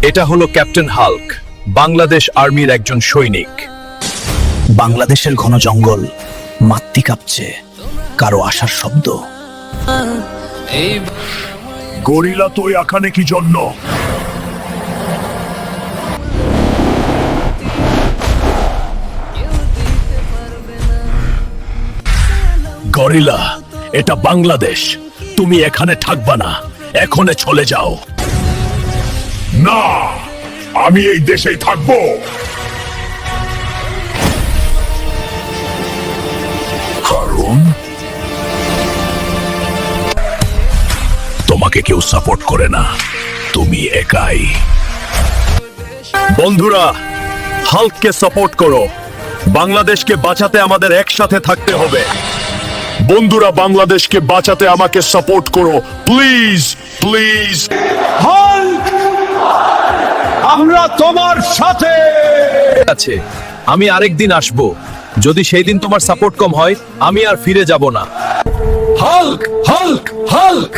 এটা হলো captain Hulk, Bangladesh আর্মির একজন সৈনিক। বাংলাদেশের ঘন জঙ্গল, মাতৃ কাঁপছে, কারো আসার শব্দ। গরিলা তুই এখানে কি জন্য? গরিলা, এটা বাংলাদেশ, তুমি এখানে থাকবা না, এখনে চলে যাও। না, আমি এই দেশেই থাকবো। কারণ তোমাকে কেউ সাপোর্ট করে না, তুমি একাই। বন্ধুরা, হাল্ককে সাপোর্ট করো। বাংলাদেশকে বাঁচাতে আমাদের একসাথে থাকতে হবে। বন্ধুরা, বাংলাদেশকে বাঁচাতে আমাকে সাপোর্ট করো, প্লিজ প্লিজ। আমরা তোমার সাথে আছে। আমি আরেকদিন আসব। যদি সেই দিন তোমার সাপোর্ট কম হয়, আমি আর ফিরে যাব না। Hulk, Hulk, Hulk.